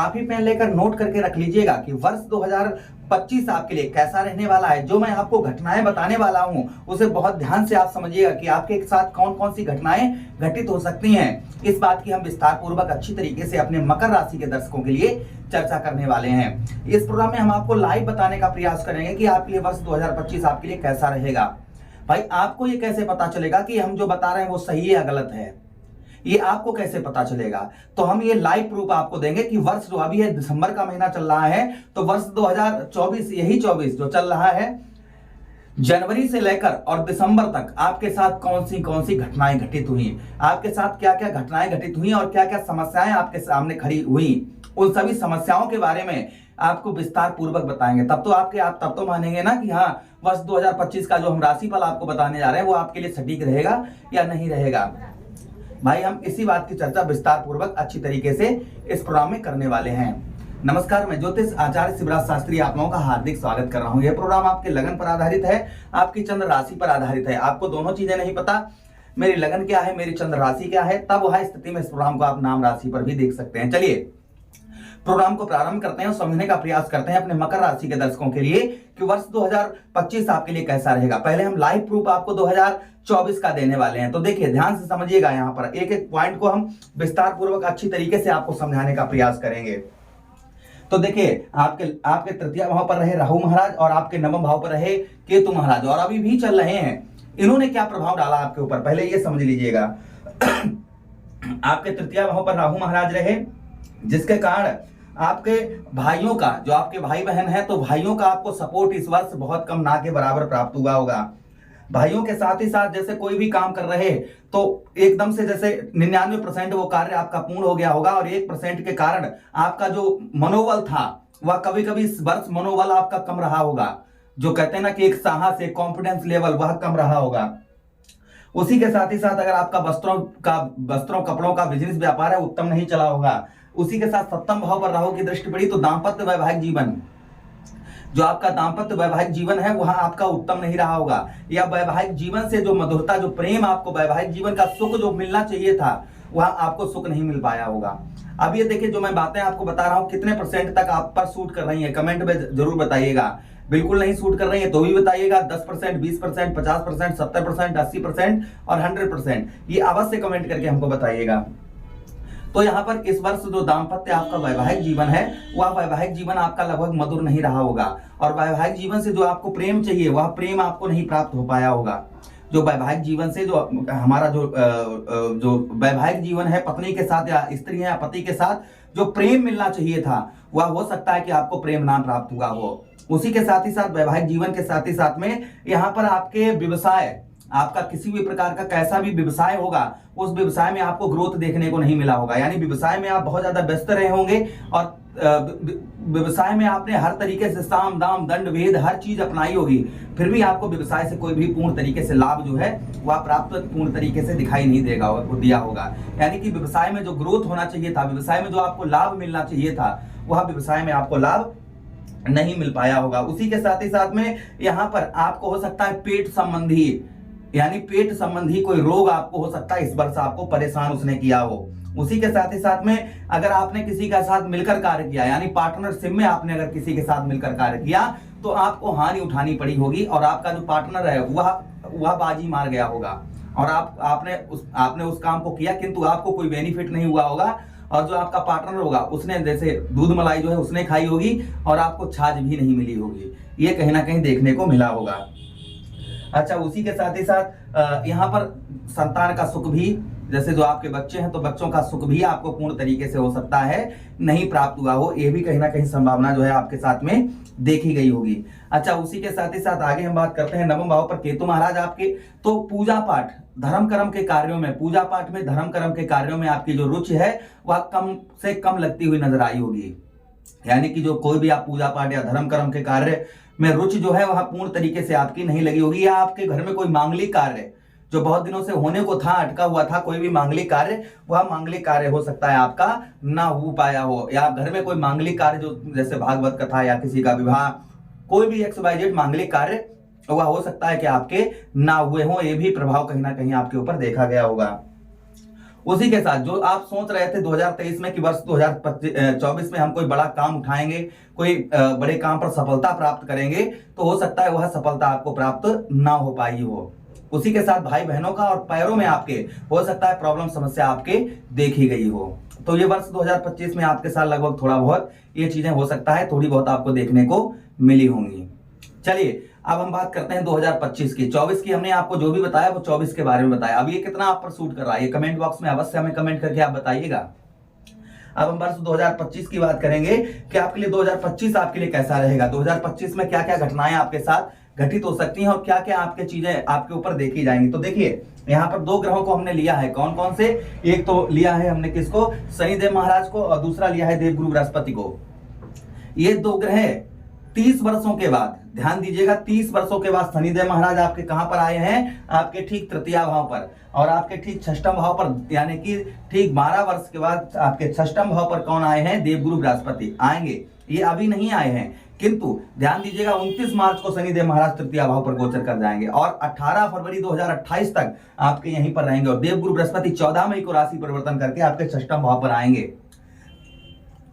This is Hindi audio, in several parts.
कापी पेन लेकर नोट करके रख लीजिएगा कि वर्ष 2025 आपके लिए कैसा रहने वाला है। जो मैं आपको घटनाएं बताने वाला हूं उसे बहुत ध्यान से आप समझिएगा कि आपके साथ कौन कौन सी घटनाएं घटित हो सकती हैं। इस बात की हम विस्तार पूर्वक अच्छी तरीके से अपने मकर राशि के दर्शकों के लिए चर्चा करने वाले हैं। इस प्रोग्राम में हम आपको लाइव बताने का प्रयास करेंगे कि आपके लिए वर्ष 2025 आपके लिए कैसा रहेगा। भाई आपको ये कैसे पता चलेगा कि हम जो बता रहे हैं वो सही है या गलत है, ये आपको कैसे पता चलेगा? तो हम ये लाइव प्रूफ आपको देंगे कि वर्ष जो अभी है, दिसंबर का महीना चल रहा है, तो वर्ष 2024 यही 24 जो चल रहा है, जनवरी से लेकर और दिसंबर तक आपके साथ कौन सी घटनाएं घटित हुई, आपके साथ क्या क्या घटनाएं घटित हुई और क्या क्या समस्याएं आपके सामने खड़ी हुई, उन सभी समस्याओं के बारे में आपको विस्तार पूर्वक बताएंगे। तब तो मानेंगे ना कि हाँ, वर्ष 2025 का जो हम राशिफल आपको बताने जा रहे हैं वो आपके लिए सटीक रहेगा या नहीं रहेगा। भाई हम इसी बात की चर्चा विस्तार पूर्वक अच्छी तरीके से इस प्रोग्राम में करने वाले हैं। नमस्कार, मैं ज्योतिष आचार्य शिवराज शास्त्री आप लोगों का हार्दिक स्वागत कर रहा हूं। यह प्रोग्राम आपके लगन पर आधारित है, आपकी चंद्र राशि पर आधारित है। आपको दोनों चीजें नहीं पता, मेरी लगन क्या है, मेरी चंद्र राशि क्या है, तब वह स्थिति में इस प्रोग्राम को आप नाम राशि पर भी देख सकते हैं। चलिए प्रोग्राम को प्रारंभ करते हैं और समझने का प्रयास करते हैं अपने मकर राशि के दर्शकों के लिए कि वर्ष 2025 आपके लिए कैसा रहेगा। पहले हम लाइव प्रूफ आपको 2024 का देने वाले हैं, तो देखिए ध्यान से समझिएगा। यहाँ पर एक एक पॉइंट को हम विस्तार पूर्वक अच्छी तरीके से आपको समझाने का प्रयास करेंगे। तो देखिए आपके तृतीय भाव पर रहे राहु महाराज और आपके नवम भाव पर रहे केतु महाराज, और अभी भी चल रहे हैं। इन्होंने क्या प्रभाव डाला आपके ऊपर, पहले ये समझ लीजिएगा। आपके तृतीय भाव पर राहु महाराज रहे, जिसके कारण आपके भाइयों का, जो आपके भाई बहन है, तो भाइयों का आपको सपोर्ट इस वर्ष बहुत कम, ना के बराबर प्राप्त हुआ होगा। भाइयों के साथ ही साथ जैसे कोई भी काम कर रहे तो एकदम से जैसे 99% वो कार्य आपका पूर्ण हो गया होगा, और 1% के कारण आपका जो मनोबल था वह कभी कभी इस वर्ष मनोबल आपका कम रहा होगा। जो कहते हैं ना कि एक साहस, एक कॉन्फिडेंस लेवल, वह कम रहा होगा। उसी के साथ ही साथ अगर आपका वस्त्रों कपड़ों का बिजनेस व्यापार है, उत्तम नहीं चला होगा। उसी के साथ सप्तम भाव पर राहु की दृष्टि पड़ी, तो दाम्पत्य वैवाहिक जीवन, जो आपका दाम्पत्य वैवाहिक जीवन है वह आपका उत्तम नहीं रहा होगा, या वैवाहिक जीवन से जो मधुरता, जो प्रेम, आपको वैवाहिक जीवन का सुख जो मिलना चाहिए था वह आपको सुख नहीं मिल पाया होगा। अब ये देखिए, जो मैं बातें आपको बता रहा हूं कितने परसेंट तक आप पर सूट कर रही है, कमेंट में जरूर बताइएगा। बिल्कुल नहीं सूट कर रही है तो भी बताइएगा। 10%, 20%, 50%, 70%, 80% और 100%, ये अवश्य कमेंट करके हमको बताइएगा। तो यहाँ पर इस वर्ष जो दाम्पत्य आपका वैवाहिक जीवन है, वह वैवाहिक जीवन आपका लगभग मधुर नहीं रहा होगा, और वैवाहिक जीवन से जो आपको प्रेम चाहिए वह प्रेम आपको नहीं प्राप्त हो पाया होगा। जो वैवाहिक जीवन से जो हमारा जो वैवाहिक जीवन है, पत्नी के साथ या स्त्री है या पति के साथ जो प्रेम मिलना चाहिए था, वह हो सकता है कि आपको प्रेम ना प्राप्त हुआ हो। उसी के साथ ही साथ वैवाहिक जीवन के साथ ही साथ में यहाँ पर आपके व्यवसाय, आपका किसी भी प्रकार का कैसा भी व्यवसाय होगा, उस व्यवसाय में आपको ग्रोथ देखने को नहीं मिला होगा। यानी व्यवसाय में आप बहुत ज्यादा व्यस्त रहे होंगे, और व्यवसाय में आपने हर तरीके से साम दाम दंड भेद हर चीज अपनाई होगी, फिर भी आपको व्यवसाय से कोई भी पूर्ण तरीके से लाभ जो है वह प्राप्त पूर्ण तरीके से दिखाई नहीं दिया होगा। यानी कि व्यवसाय में जो ग्रोथ होना चाहिए था, व्यवसाय में जो आपको लाभ मिलना चाहिए था, वह व्यवसाय में आपको लाभ नहीं मिल पाया होगा। उसी के साथ ही साथ में यहाँ पर आपको हो सकता है पेट संबंधी, यानी पेट संबंधी कोई रोग आपको हो सकता है इस वर्ष आपको परेशान उसने किया हो। उसी के साथ ही साथ में अगर आपने किसी के साथ मिलकर कार्य किया, यानी पार्टनरशिप में आपने अगर किसी के साथ मिलकर कार्य किया, तो आपको हानि उठानी पड़ी होगी, और आपका जो पार्टनर है वह बाजी मार गया होगा, और आपने उस काम को किया किंतु आपको कोई बेनिफिट नहीं हुआ होगा, और जो आपका पार्टनर होगा उसने जैसे दूध मलाई जो है उसने खाई होगी और आपको छाछ भी नहीं मिली होगी। ये कहीं ना कहीं देखने को मिला होगा। अच्छा, उसी के साथ ही साथ यहाँ पर संतान का सुख भी, जैसे जो आपके बच्चे हैं तो बच्चों का सुख भी आपको पूर्ण तरीके से हो सकता है नहीं प्राप्त हुआ हो, ये भी कहीं ना कहीं संभावना जो है आपके साथ में देखी गई होगी। अच्छा, उसी के साथ ही साथ आगे हम बात करते हैं नवम भाव पर केतु महाराज आपके, तो पूजा पाठ धर्म कर्म के कार्यों में, पूजा पाठ में धर्म कर्म के कार्यों में आपकी जो रुचि है वह कम से कम लगती हुई नजर आई होगी। यानी कि जो कोई भी आप पूजा पाठ या धर्म कर्म के कार्य में रुचि जो है वह पूर्ण तरीके से आपकी नहीं लगी होगी, या आपके घर में कोई मांगलिक कार्य जो बहुत दिनों से होने को था, अटका हुआ था, कोई भी मांगलिक कार्य, वह मांगलिक कार्य हो सकता है आपका ना हो पाया हो, या घर में कोई मांगलिक कार्य जो जैसे भागवत कथा या किसी का विवाह, कोई भी XYZ मांगलिक कार्य वह हो सकता है कि आपके ना हुए हों। ये भी प्रभाव कहीं ना कहीं आपके ऊपर देखा गया होगा। उसी के साथ जो आप सोच रहे थे 2023 में कि वर्ष 2024 में हम कोई बड़ा काम उठाएंगे, कोई बड़े काम पर सफलता प्राप्त करेंगे, तो हो सकता है वह सफलता आपको प्राप्त ना हो पाई हो। उसी के साथ भाई बहनों का और पैरों में आपके हो सकता है प्रॉब्लम समस्या आपके देखी गई हो। तो ये वर्ष 2025 में आपके साथ लगभग थोड़ा बहुत ये चीजें हो सकता है थोड़ी बहुत आपको देखने को मिली होंगी। चलिए अब हम बात करते हैं 2025 की। 24 की हमने आपको जो भी बताया वो 24 के बारे में बताया। अब ये कितना आप पर सूट कर रहा है ये कमेंट बॉक्स में अवश्य हमें कमेंट करके आप बताइएगा। अब हम वर्ष 2025 की बात करेंगे कि आपके लिए 2025 आपके लिए कैसा रहेगा, 2025 में क्या क्या घटनाएं आपके साथ घटित हो सकती हैं और क्या क्या आपके चीजें आपके ऊपर देखी जाएंगी। तो देखिए यहाँ पर दो ग्रहों को हमने लिया है, कौन कौन से, एक तो लिया है हमने किसको, शनिदेव महाराज को, और दूसरा लिया है देवगुरु बृहस्पति को। ये दो ग्रह 30 वर्षों के बाद, ध्यान दीजिएगा 30 वर्षों के बाद शनिदेव महाराज आपके कहां पर आए हैं, आपके ठीक तृतीय भाव पर, और आपके ठीक षष्ठम भाव पर, यानी कि ठीक 12 वर्ष के बाद आपके षष्ठम भाव पर कौन आए हैं, देवगुरु बृहस्पति आएंगे। ये अभी नहीं आए हैं, किंतु ध्यान दीजिएगा 29 मार्च को शनिदेव महाराज तृतीय भाव पर गोचर कर जाएंगे और 18 फरवरी 2028 तक आपके यहीं पर रहेंगे, और देवगुरु बृहस्पति 14 मई को राशि परिवर्तन करके आपके षष्ठम भाव पर आएंगे।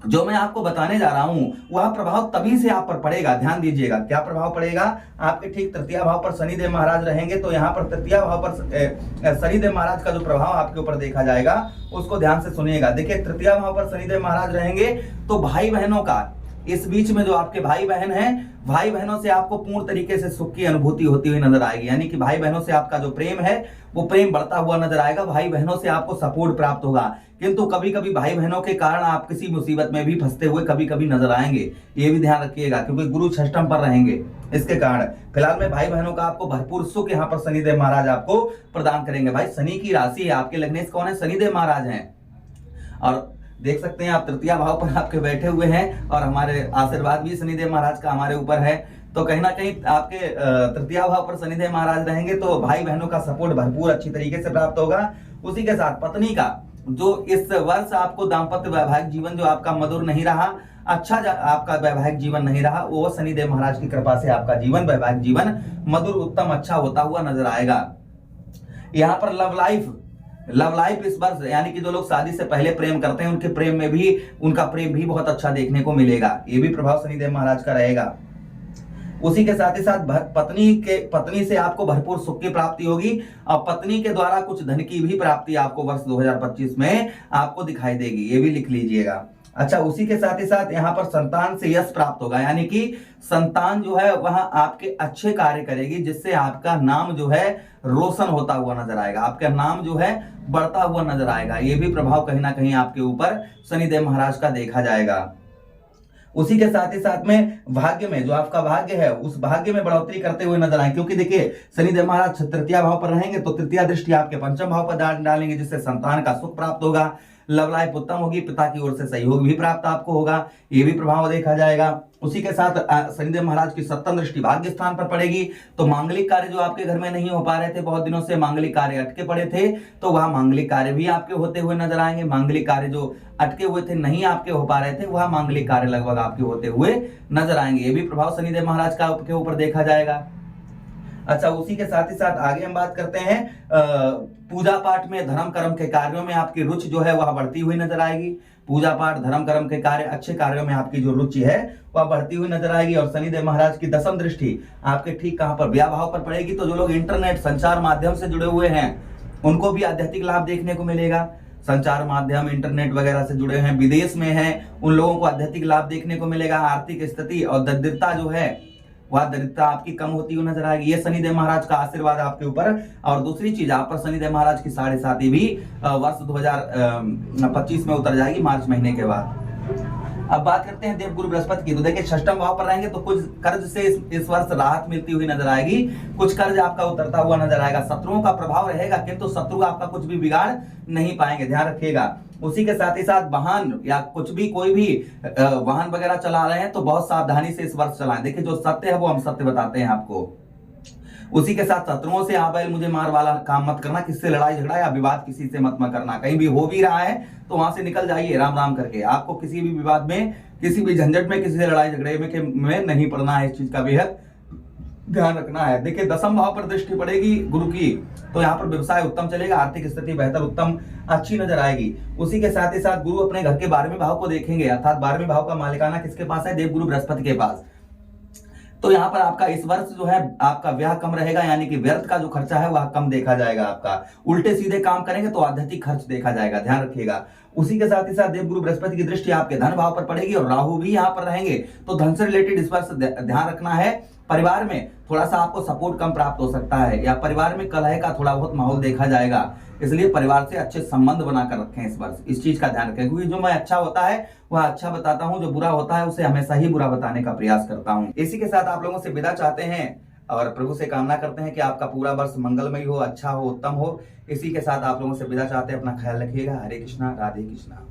जो मैं आपको बताने जा रहा हूं वह प्रभाव तभी से आप पर पड़ेगा, ध्यान दीजिएगा। क्या प्रभाव पड़ेगा, आपके ठीक तृतीय भाव पर शनिदेव महाराज रहेंगे, तो यहाँ पर तृतीय भाव पर शनिदेव महाराज का जो प्रभाव आपके ऊपर देखा जाएगा उसको ध्यान से सुनिएगा। देखिए तृतीय भाव पर शनिदेव महाराज रहेंगे तो भाई बहनों का, इस बीच में जो आपके भाई बहन हैं, भाई बहनों से आपको पूर्ण तरीके से सुख की अनुभूति होती हुई नजर आएगी, यानी कि भाई बहनों से आपका जो प्रेम है वो प्रेम बढ़ता हुआ नजर आएगा, भाई बहनों से आपको सपोर्ट प्राप्त होगा। किंतु कभी कभी भाई बहनों के कारण आप किसी मुसीबत में भी फंसते हुए कभी कभी नजर आएंगे, ये भी ध्यान रखिएगा, क्योंकि गुरु षष्ठम पर रहेंगे इसके कारण। फिलहाल में भाई बहनों का आपको भरपूर सुख यहाँ पर शनिदेव महाराज आपको प्रदान करेंगे। भाई शनि की राशि है, आपके लग्नेश कौन है, शनिदेव महाराज हैं, और देख सकते हैं आप तृतीय भाव पर आपके बैठे हुए हैं और हमारे आशीर्वाद भी शनिदेव महाराज का हमारे ऊपर है। तो कहीं ना कहीं आपके तृतीय भाव पर शनिदेव महाराज रहेंगे तो भाई बहनों का सपोर्ट भरपूर अच्छी तरीके से प्राप्त होगा। उसी के साथ पत्नी का जो इस वर्ष आपको दाम्पत्य वैवाहिक जीवन जो आपका मधुर नहीं रहा, अच्छा आपका वैवाहिक जीवन नहीं रहा, वो शनिदेव महाराज की कृपा से आपका जीवन वैवाहिक जीवन मधुर उत्तम अच्छा होता हुआ नजर आएगा। यहाँ पर लव लाइफ इस वर्ष, यानी कि जो लोग शादी से पहले प्रेम करते हैं उनके प्रेम में भी उनका प्रेम भी बहुत अच्छा देखने को मिलेगा, ये भी प्रभाव शनिदेव महाराज का रहेगा। उसी के साथ ही साथ पत्नी से आपको भरपूर सुख की प्राप्ति होगी और पत्नी के द्वारा कुछ धन की भी प्राप्ति आपको वर्ष 2025 में आपको दिखाई देगी, ये भी लिख लीजिएगा। अच्छा, उसी के साथ ही साथ यहाँ पर संतान से यश प्राप्त होगा, यानी कि संतान जो है वह आपके अच्छे कार्य करेगी, जिससे आपका नाम जो है रोशन होता हुआ नजर आएगा, आपका नाम जो है बढ़ता हुआ नजर आएगा। ये भी प्रभाव कहीं ना कहीं आपके ऊपर शनिदेव महाराज का देखा जाएगा। उसी के साथ ही साथ में भाग्य में, जो आपका भाग्य है उस भाग्य में बढ़ोतरी करते हुए नजर आए, क्योंकि देखिए शनिदेव महाराज तृतीय भाव पर रहेंगे तो तृतीय दृष्टि आपके पंचम भाव पर डालेंगे, जिससे संतान का सुख प्राप्त होगा, लव लाइफ उत्तम होगी, पिता की ओर से सहयोग भी प्राप्त आपको होगा, ये भी प्रभाव देखा जाएगा। उसी के साथ शनिदेव महाराज की सप्तम दृष्टि भाग्य स्थान पर पड़ेगी तो मांगलिक कार्य जो आपके घर में नहीं हो पा रहे थे, बहुत दिनों से मांगलिक कार्य अटके पड़े थे, तो वह मांगलिक कार्य भी आपके होते हुए नजर आएंगे। मांगलिक कार्य जो अटके हुए थे, नहीं आपके हो पा रहे थे, वह मांगलिक कार्य लगभग आपके होते हुए नजर आएंगे, ये भी प्रभाव शनिदेव महाराज का के ऊपर देखा जाएगा। अच्छा, उसी के साथ ही साथ आगे हम बात करते हैं पूजा पाठ में, धर्म कर्म के कार्यों में आपकी रुचि जो है वह बढ़ती हुई नजर आएगी। पूजा पाठ धर्म कर्म के कार्य अच्छे कार्यों में आपकी जो रुचि है वह बढ़ती हुई नजर आएगी। और शनिदेव महाराज की दसम दृष्टि आपके ठीक कहां पर, व्याह भाव पर पड़ेगी, तो जो लोग इंटरनेट संचार माध्यम से जुड़े हुए हैं उनको भी आध्यात्मिक लाभ देखने को मिलेगा। संचार माध्यम इंटरनेट वगैरह से जुड़े हैं, विदेश में हैं, उन लोगों को आध्यात्मिक लाभ देखने को मिलेगा। आर्थिक स्थिति और दरिद्रता जो है वह दरिद्रता आपकी कम होती हुई नजर आएगी, ये शनिदेव महाराज का आशीर्वाद आपके ऊपर। और दूसरी चीज, आप पर शनिदेव महाराज की 7.5 भी वर्ष 2025 में उतर जाएगी, मार्च महीने के बाद। अब बात करते हैं देवगुरु बृहस्पति की। तो देखिए षष्ठम भाव पर रहेंगे तो कुछ कर्ज से इस वर्ष राहत मिलती हुई नजर आएगी, कुछ कर्ज आपका उतरता हुआ नजर आएगा। शत्रुओं का प्रभाव रहेगा किंतु शत्रु आपका कुछ भी बिगाड़ नहीं पाएंगे, ध्यान रखिएगा। उसी के साथ ही साथ वाहन या कुछ भी कोई भी वाहन वगैरह चला रहे हैं तो बहुत सावधानी से इस वर्ष चलाएं। देखिए जो सत्य है वो हम सत्य बताते हैं आपको। उसी के साथ शत्रुओं से आबैल मुझे मार वाला काम मत करना, किससे लड़ाई झगड़ा या विवाद किसी से मत करना। कहीं भी हो भी रहा है तो वहां से निकल जाइए राम राम करके। आपको किसी भी विवाद में, किसी भी झंझट में, किसी से लड़ाई झगड़े में नहीं पड़ना है, इस चीज का बेहद ध्यान रखना है। देखिए दसम भाव पर दृष्टि पड़ेगी गुरु की तो यहाँ पर व्यवसाय उत्तम चलेगा, आर्थिक स्थिति बेहतर उत्तम अच्छी नजर आएगी। उसी के साथ ही साथ गुरु अपने घर के 12वें भाव को देखेंगे, अर्थात 12वें भाव का मालिकाना किसके पास है? देवगुरु बृहस्पति के पास। तो यहाँ पर आपका इस वर्ष जो है आपका व्यय कम रहेगा, यानी कि व्यर्थ का जो खर्चा है वह कम देखा जाएगा। आपका उल्टे सीधे काम करेंगे तो आध्यात्मिक खर्च देखा जाएगा, ध्यान रखिएगा। उसी के साथ ही साथ देवगुरु बृहस्पति की दृष्टि आपके धन भाव पर पड़ेगी और राहु भी यहाँ पर रहेंगे, तो धन से रिलेटेड इस वर्ष ध्यान रखना है। परिवार में थोड़ा सा आपको सपोर्ट कम प्राप्त हो सकता है, या परिवार में कलह का थोड़ा बहुत माहौल देखा जाएगा, इसलिए परिवार से अच्छे संबंध बनाकर रखें इस वर्ष, इस चीज का ध्यान रखें। क्योंकि जो मैं अच्छा होता है वह अच्छा बताता हूं, जो बुरा होता है उसे हमेशा ही बुरा बताने का प्रयास करता हूं। इसी के साथ आप लोगों से विदा चाहते हैं और प्रभु से कामना करते हैं कि आपका पूरा वर्ष मंगलमय हो, अच्छा हो, उत्तम हो। इसी के साथ आप लोगों से विदा चाहते हैं। अपना ख्याल रखिएगा। हरे कृष्णा, राधे कृष्णा।